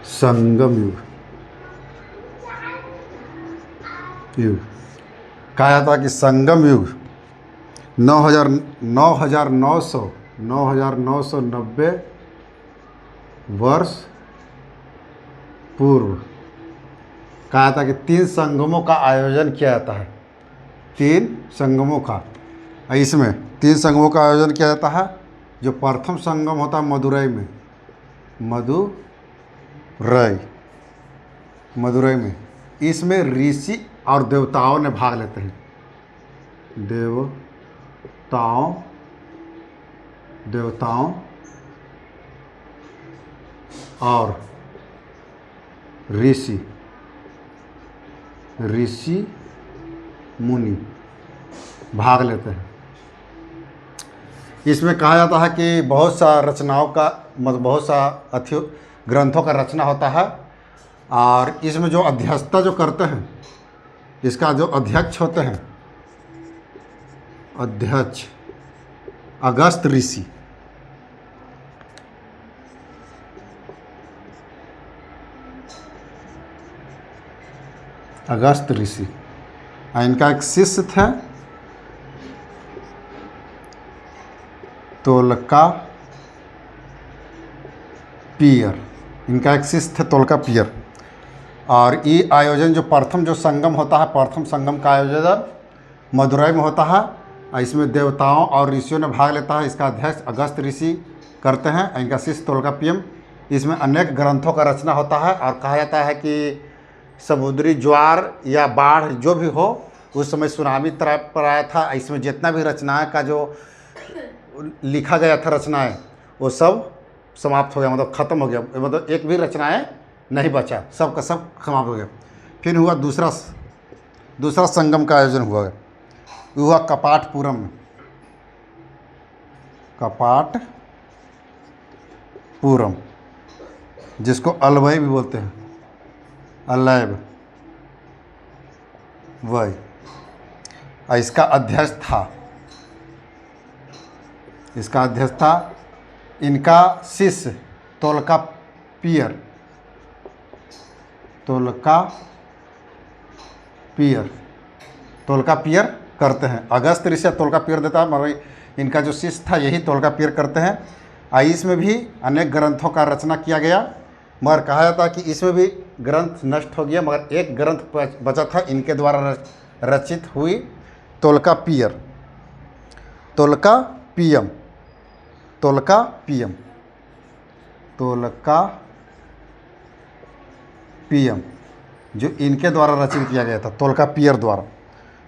संगम युग कहा जाता है कि संगम युग 9,990 वर्ष पूर्व कहा था कि 3 संगमों का आयोजन किया जाता है। 3 संगमों का, इसमें 3 संगमों का आयोजन किया जाता है। जो प्रथम संगम होता है मदुरई में, इसमें ऋषि और देवताओं ने भाग लेते हैं। देवताओं और ऋषि मुनि भाग लेते हैं। इसमें कहा जाता है कि बहुत सा रचनाओं का मतलब बहुत सा ग्रंथों का रचना होता है। और इसमें जो अध्यक्षता जो करते हैं, इसका जो अध्यक्ष होते हैं, अध्यक्ष अगस्त ऋषि। अगस्त ऋषि इनका एक शिष्य थे तोल्कापियर। इनका एक शिष्य थे तोल्कापियर। और ये आयोजन जो प्रथम जो संगम होता है, प्रथम संगम का आयोजन मदुरई में होता है। और इसमें देवताओं और ऋषियों ने भाग लेता है। इसका अध्यक्ष अगस्त ऋषि करते हैं, इनका शिष्य तोल्कापियम। इसमें अनेक ग्रंथों का रचना होता है। और कहा जाता है कि समुद्री ज्वार या बाढ़ जो भी हो, उस समय सुनामी तरह पर आया था। इसमें जितना भी रचनाएं का जो लिखा गया था रचनाएं, वो सब समाप्त हो गया, मतलब ख़त्म हो गया। मतलब एक भी रचनाएं नहीं बचा, सब का सब समाप्त हो गया। फिर हुआ दूसरा संगम का आयोजन हुआ कपाटपुरम में। कपाटपुरम, जिसको अलवई भी बोलते हैं, अलैब वही। इसका अध्यक्ष था इनका शिष्य तोल्कापियर करते हैं। अगस्त ऋषि तोल्कापियर देता है, मगर इनका जो शिष्य था यही तोल्कापियर करते हैं। इसमें भी अनेक ग्रंथों का रचना किया गया, मगर कहा जाता है कि इसमें भी ग्रंथ नष्ट हो गया, मगर एक ग्रंथ बचा था इनके द्वारा रचित हुई, तोल्कापियम, जो इनके द्वारा रचित किया गया था तोल्कापियर द्वारा।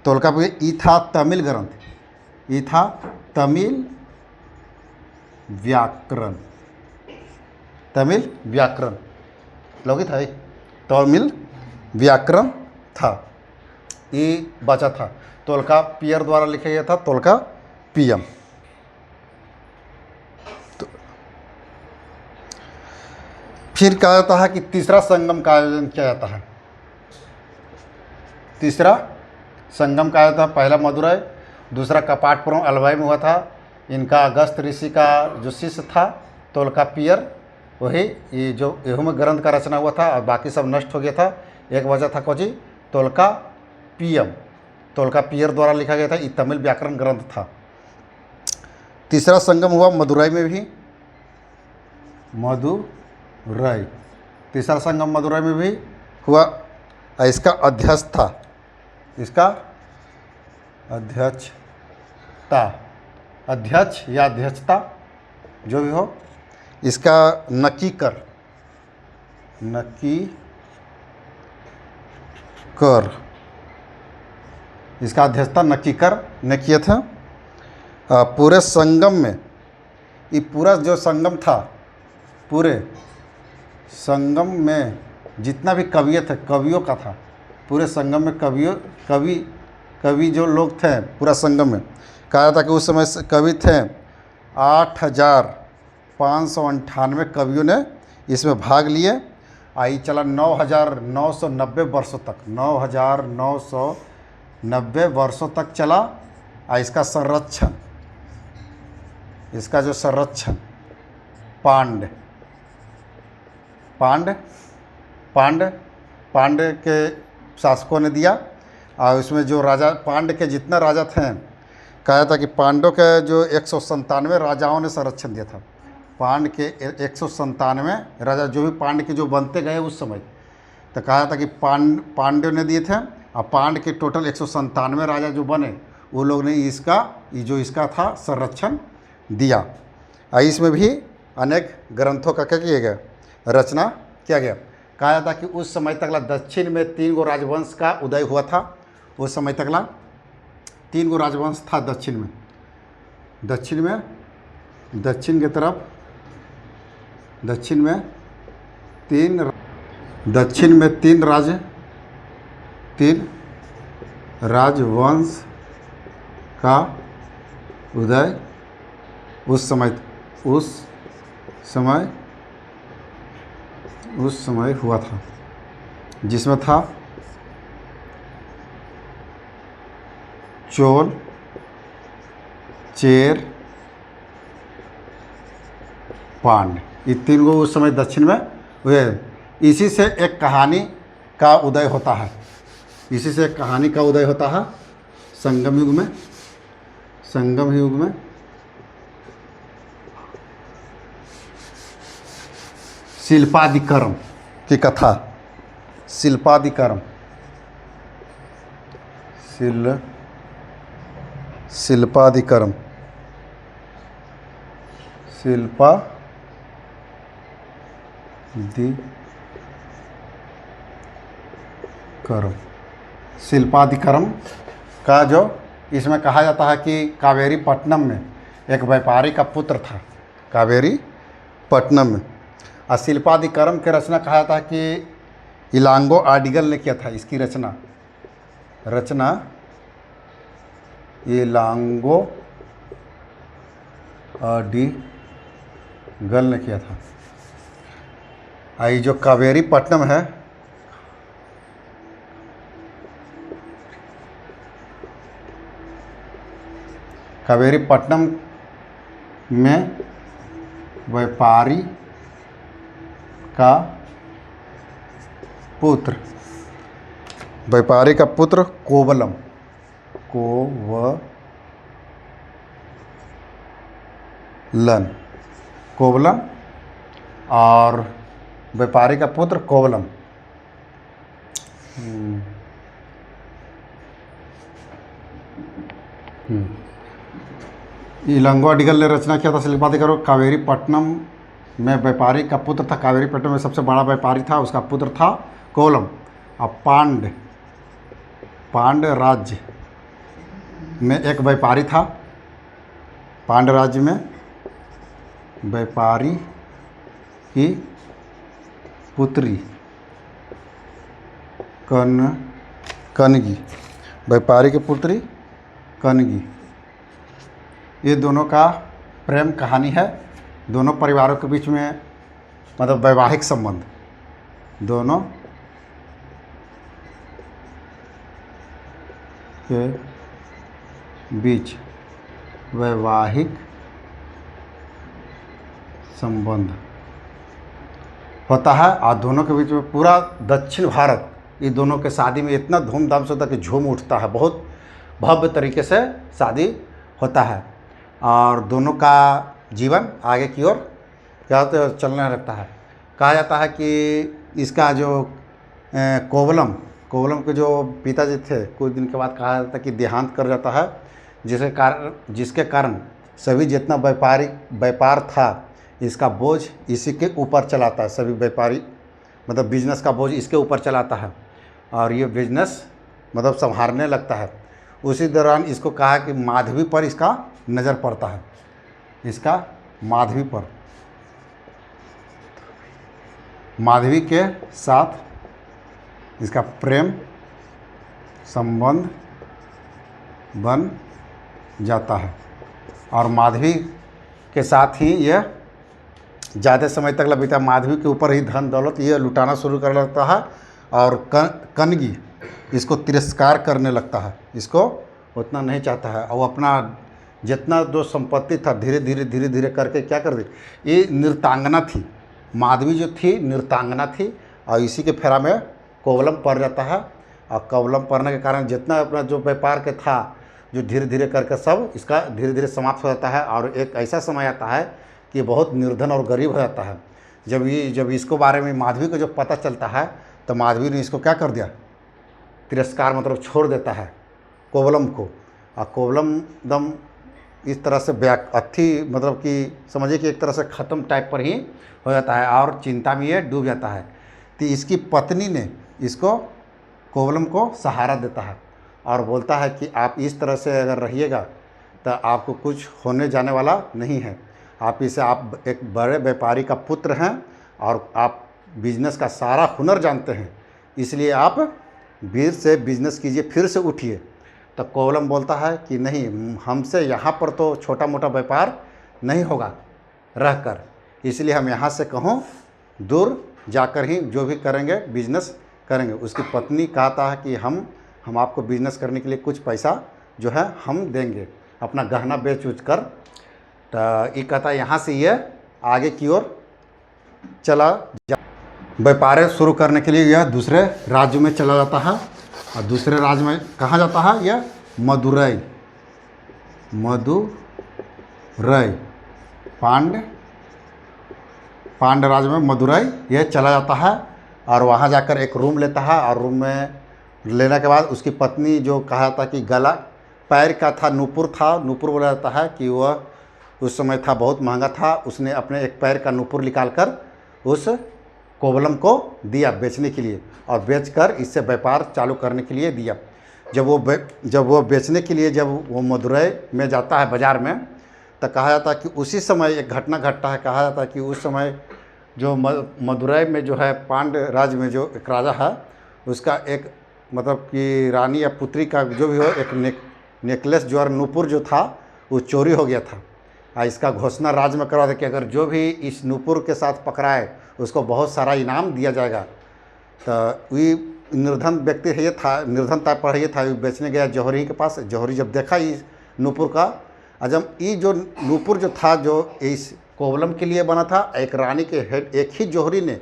तोल्कापियर ई था तमिल ग्रंथ, तमिल व्याकरण लौकिक था, तमिल व्याकरण था, ये बचा था। तोल्कापियर द्वारा लिखा गया था तोल्कापियम। फिर कहा जाता है कि तीसरा संगम का आयोजन किया जाता है। तीसरा संगम का आयोजन पहला मदुरई, दूसरा कपाटपुरम अलवई में हुआ था। इनका अगस्त ऋषि का जो शिष्य था तोल्कापियर, वही ये जो एहू में ग्रंथ का रचना हुआ था, और बाकी सब नष्ट हो गया था। एक वजह था कोची तोल्कापियर द्वारा लिखा गया था, ये तमिल व्याकरण ग्रंथ था। तीसरा संगम हुआ मदुरई में भी, तीसरा संगम मदुरई में भी हुआ। इसका अध्यक्ष या अध्यक्षता जो भी हो, इसका नकीकर इसका अध्यक्षता नकीकर ने किया था। पूरे संगम में, ये पूरा जो संगम था, पूरे संगम में जितना भी कवियों का था, पूरे संगम में कवि जो लोग थे पूरा संगम में, कहा जाता कि उस समय कवि थे 8,598 कवियों ने इसमें भाग लिए। आई चला 9,990 वर्षों तक, 9,990 वर्षों तक चला। इसका जो संरक्षण पांड पांड पांड के शासकों ने दिया। और उसमें जो राजा पांड के जितना राजा थे, कहा था कि पांडव के जो 197 राजाओं ने संरक्षण दिया था। पांड के 197 राजा जो भी पांड के जो बनते गए उस समय, तो कहा था कि पांडव ने दिए थे। और पांड के टोटल 197 राजा जो बने, वो लोग ने इसका था संरक्षण दिया। और इसमें भी अनेक ग्रंथों का क्या किया गया, रचना किया गया। कहा जाता कि उस समय तकला दक्षिण में 3 गो राजवंश का उदय हुआ था। उस समय तकला 3 गो राजवंश था दक्षिण में दक्षिण की तरफ दक्षिण में तीन राजवंश का उदय उस समय हुआ था, जिसमें था चोल, चेर, पांड, ये 3 गो उस समय दक्षिण में हुए। इसी से एक कहानी का उदय होता है संगम युग में शिल्पादिकर्म की कथा। शिल्पादिकर्म शिल्पादिकर्म का जो इसमें कहा जाता है कि कावेरी पट्टनम में एक व्यापारी का पुत्र था। कावेरी पट्टनम में और शिल्पादिकर्म की रचना कहा जाता है कि इलांगो आडिगल ने किया था। इसकी रचना इलांगो आडिगल ने किया था। आई जो कावेरी पट्टनम है, कावेरी पट्टनम में व्यापारी का पुत्र कोवलम और व्यापारी का पुत्र कोवलम इलांगो आडिगल ने रचना किया था शिल्पादिकर्म। कावेरी पट्टनम में व्यापारी का पुत्र था। कावेरी पट्टनम में सबसे बड़ा व्यापारी था, उसका पुत्र था कोवलम। और पांड राज्य में एक व्यापारी था। पांड राज्य में व्यापारी की पुत्री कनगी, व्यापारी की पुत्री कनगी, ये दोनों का प्रेम कहानी है। दोनों परिवारों के बीच में मतलब वैवाहिक संबंध, दोनों के बीच वैवाहिक संबंध होता है। और दोनों के बीच में पूरा दक्षिण भारत, ये दोनों के शादी में इतना धूमधाम से होता है कि झूम उठता है। बहुत भव्य तरीके से शादी होता है और दोनों का जीवन आगे की ओर क्या होता है, चलने लगता है। कहा जाता है कि इसका जो कोवलम के जो पिताजी थे, कुछ दिन के बाद कहा जाता है कि देहांत कर जाता है, जिसके कारण सभी जितना व्यापार था, इसका बोझ इसी के ऊपर चलाता है। सभी व्यापारी मतलब बिजनेस का बोझ इसके ऊपर चलाता है और ये बिजनेस मतलब संभालने लगता है। उसी दौरान इसको कहा कि माधवी पर इसका नज़र पड़ता है, इसका माधवी के साथ इसका प्रेम संबंध बन जाता है और माधवी के साथ ही यह ज़्यादा समय तक बीता। माधवी के ऊपर ही धन दौलत ये लुटाना शुरू कर लगता है और कनगी इसको तिरस्कार करने लगता है, इसको उतना नहीं चाहता है और अपना जितना जो संपत्ति था धीरे धीरे करके क्या कर दी। ये नृतांगना थी, माधवी जो थी नृत्यांगना थी और इसी के फेरा में कोवलम पड़ जाता है। और कोवलम पड़ने के कारण जितना अपना जो व्यापार के था जो धीरे धीरे करके सब इसका धीरे धीरे समाप्त हो जाता है। और एक ऐसा समय आता है कि बहुत निर्धन और गरीब हो जाता है। जब इसको बारे में माधवी को जब पता चलता है तो माधवी ने इसको क्या कर दिया, तिरस्कार मतलब छोड़ देता है कोवलम को। और कोवलम दम इस तरह से मतलब कि समझिए कि एक तरह से ख़त्म टाइप पर ही हो जाता है और चिंता में ये डूब जाता है। तो इसकी पत्नी ने इसको कोवलम को सहारा देता है और बोलता है कि आप इस तरह से अगर रहिएगा तो आपको कुछ होने जाने वाला नहीं है। आप एक बड़े व्यापारी का पुत्र हैं और आप बिजनेस का सारा हुनर जानते हैं, इसलिए आप वीर से बिजनेस कीजिए, फिर से उठिए। तो कोवलम बोलता है कि नहीं, हमसे यहाँ पर तो छोटा मोटा व्यापार नहीं होगा रहकर, इसलिए हम यहाँ से कहूँ दूर जाकर ही जो भी करेंगे बिजनेस करेंगे। उसकी पत्नी कहता है कि हम आपको बिजनेस करने के लिए कुछ पैसा जो है हम देंगे, अपना गहना बेच उच कर। तो ये कहता है यहाँ से ये आगे की ओर चला व्यापार शुरू करने के लिए यह दूसरे राज्य में चला जाता है। और दूसरे राज्य में कहाँ जाता है, यह मदुरई पांड राज्य में मदुरई यह चला जाता है। और वहाँ जाकर एक रूम लेता है और रूम में लेने के बाद उसकी पत्नी जो कहा था कि गला पैर का था, नूपुर था, नूपुर बोला जाता है कि वह उस समय था बहुत महंगा था। उसने अपने एक पैर का नूपुर निकाल कर उस कोवलम को दिया बेचने के लिए और बेचकर इससे व्यापार चालू करने के लिए दिया। जब वो बेचने के लिए जब वो मदुरई में जाता है बाज़ार में, तो कहा जाता है कि उसी समय एक घटना घटता है। कहा जाता है कि उस समय जो मदुरई में जो है पांड राज्य में जो एक राजा है, उसका एक मतलब कि रानी या पुत्री का जो भी हो एक नेकलेस जो और नूपुर जो था वो चोरी हो गया था। इसका घोषणा राज्य में करवा दे कि अगर जो भी इस नूपुर के साथ पकड़ाए उसको बहुत सारा इनाम दिया जाएगा। तो ये निर्धन व्यक्ति है, ये था निर्धन टाइप पर ये था, बेचने गया जौहरी के पास। जौहरी जब देखा इस नूपुर का, जब ये जो नूपुर जो था जो इस कोवलम के लिए बना था, एक रानी के हेड एक ही जौहरी ने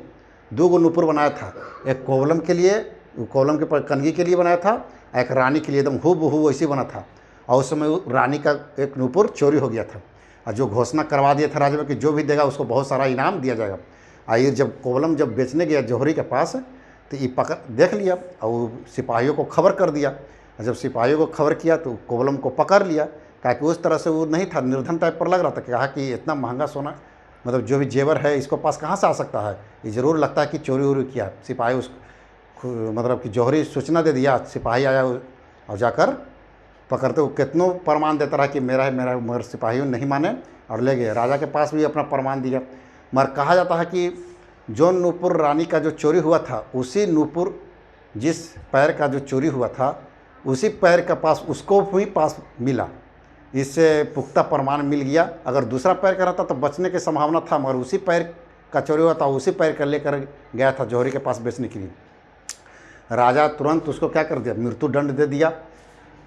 2 नूपुर बनाया था। एक कोवलम के लिए, कोवलम के कनगी के लिए बनाया था, एक रानी के लिए एकदम हूबहू वैसे बना था। और उस समय रानी का एक नूपुर चोरी हो गया था और जो घोषणा करवा दिया था राज्य में कि जो भी देगा उसको बहुत सारा इनाम दिया जाएगा। आइए जब कोवलम जब बेचने गया जौहरी के पास तो ये पकड़ देख लिया और सिपाहियों को खबर कर दिया। और जब सिपाहियों को खबर किया तो कोवलम को पकड़ लिया, ताकि उस तरह से वो नहीं था, निर्धन टाइप पर लग रहा था। कहा कि इतना महंगा सोना मतलब जो भी जेवर है इसको पास कहाँ से आ सकता है, ये ज़रूर लगता है कि चोरी वोरी किया। सिपाही मतलब कि जौहरी सूचना दे दिया, सिपाही आया और जाकर पकड़ते वो कितनों प्रमाण देता रहा कि मेरा है मेरा, मगर सिपाहियों नहीं माने और ले गए। राजा के पास भी अपना प्रमाण दिया। मगर कहा जाता है कि जो नूपुर रानी का जो चोरी हुआ था, उसी नूपुर जिस पैर का जो चोरी हुआ था उसी पैर के पास उसको भी पास मिला। इससे पुख्ता प्रमाण मिल गया। अगर दूसरा पैर का रहता तो बचने की संभावना था, मगर उसी पैर का चोरी हुआ था, उसी पैर का लेकर गया था जौहरी के पास बेचने के लिए। राजा तुरंत उसको क्या कर दिया, मृत्यु दंड दे दिया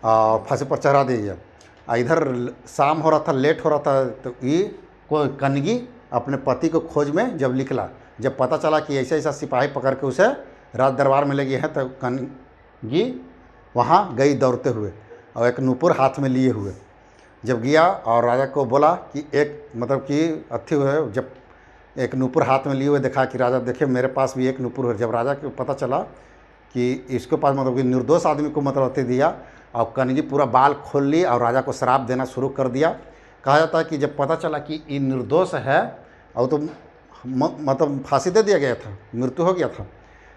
और फांसी पर चढ़ा दे दिया। इधर शाम हो रहा था, लेट हो रहा था, तो ये कोई कनगी अपने पति को खोज में जब निकला, जब पता चला कि ऐसा ऐसा सिपाही पकड़ के उसे राज दरबार में ले गए हैं, तो कनगी वहाँ गई दौड़ते हुए और एक नूपुर हाथ में लिए हुए। जब गया और राजा को बोला कि एक मतलब कि अथी हुए, जब एक नूपुर हाथ में लिए हुए देखा कि राजा देखिए मेरे पास भी एक नूपुर है। जब राजा को पता चला कि इसके पास मतलब कि निर्दोष आदमी को मतलब अथी दिया, और कनगी पूरा बाल खोल ली और राजा को शराब देना शुरू कर दिया। कहा जाता है कि जब पता चला कि ये निर्दोष है और तो मतलब फांसी दे दिया गया था, मृत्यु हो गया था,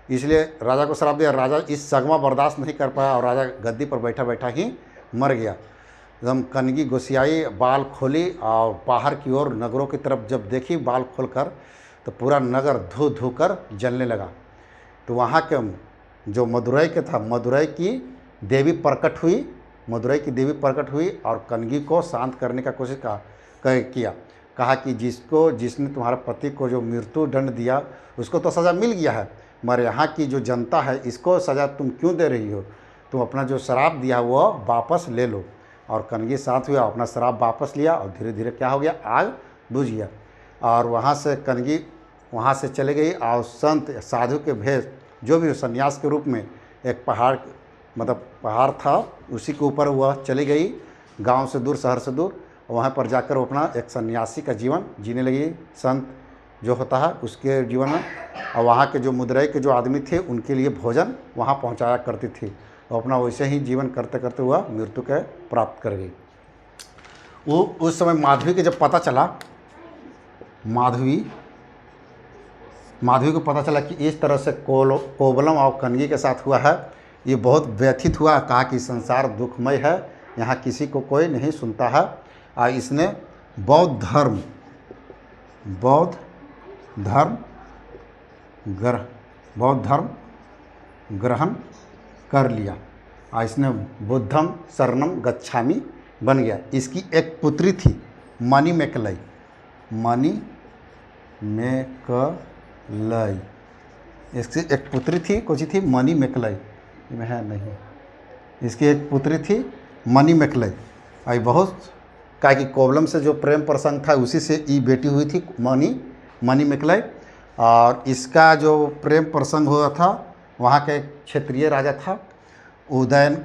इसलिए राजा को शराब दिया। राजा इस सगमा बर्दाश्त नहीं कर पाया और राजा गद्दी पर बैठा बैठा ही मर गया। एकदम कनगी गोसियाई, बाल खोली और बाहर की ओर नगरों की तरफ जब देखी बाल खोलकर, तो पूरा नगर धू धू कर जलने लगा। तो वहाँ के जो मदुरई के था, मदुरई की देवी प्रकट हुई और कनगी को शांत करने का कोशिश किया। कहा कि जिसने तुम्हारे पति को जो मृत्यु दंड दिया उसको तो सज़ा मिल गया है, मगर यहाँ की जो जनता है इसको सज़ा तुम क्यों दे रही हो, तुम अपना जो शराब दिया वो वापस ले लो। और कनगी शांत हुआ, अपना शराब वापस लिया और धीरे धीरे क्या हो गया, आग बुझ गया। और वहाँ से कनगी वहाँ से चली गई और संत साधु के भेष जो भी सन्यास के रूप में एक पहाड़, मतलब पहाड़ था, उसी के ऊपर वह चली गई, गांव से दूर, शहर से दूर। वहाँ पर जाकर वो अपना एक सन्यासी का जीवन जीने लगी, संत जो होता है उसके जीवन में। और वहाँ के जो मुदरई के जो आदमी थे उनके लिए भोजन वहाँ पहुँचाया करती थी, और अपना वैसे ही जीवन करते करते वह मृत्यु के प्राप्त कर गई। वो उस समय माधवी के जब पता चला, माधवी को पता चला कि इस तरह से कोवलम और कनगी के साथ हुआ है, ये बहुत व्यथित हुआ। कहा कि संसार दुखमय है, यहाँ किसी को कोई नहीं सुनता है। और इसने बौद्ध धर्म ग्रहण कर लिया, और इसने बुद्धम शरणम गच्छामि बन गया। इसकी एक पुत्री थी मणिमेकलई, इसकी एक पुत्री थी, कौन सी थी? मणिमेकलई में है नहीं, इसकी एक पुत्री थी मणिमेकलई। आई बहुत क्या कि कोवलम से जो प्रेम प्रसंग था उसी से ये बेटी हुई थी मणिमेकलई। और इसका जो प्रेम प्रसंग हुआ था वहाँ के क्षेत्रीय राजा था उदयन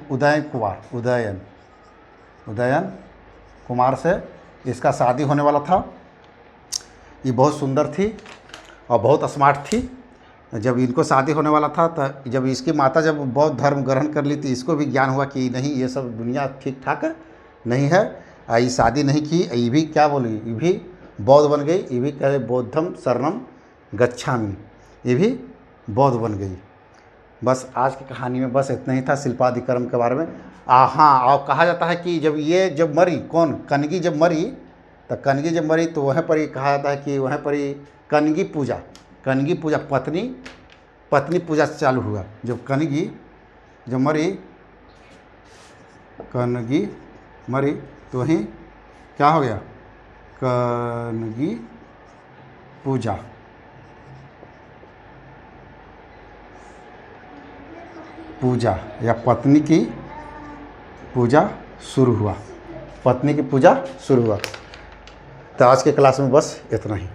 कुमार से इसका शादी होने वाला था। ये बहुत सुंदर थी और बहुत स्मार्ट थी। जब इनको शादी होने वाला था तो जब इसकी माता जब बौद्ध धर्म ग्रहण कर ली तो इसको भी ज्ञान हुआ कि नहीं, ये सब दुनिया ठीक ठाक नहीं है। ये शादी नहीं की, ये भी क्या बोली, ये भी बौद्ध बन गई। ये भी कहे बौद्धम शरणम गच्छामि, ये भी बौद्ध बन गई। बस आज की कहानी में बस इतना ही था शिल्पादिकर्म के बारे में। हाँ, और कहा जाता है कि जब मरी, कौन? कनगी जब मरी, तो वहाँ पर ही कहा जाता है कि वहाँ पर ही कनगी पूजा पत्नी पूजा चालू हुआ। जब कनगी मरी तो वहीं क्या हो गया? कनगी पूजा या पत्नी की पूजा शुरू हुआ। तो आज के क्लास में बस इतना ही।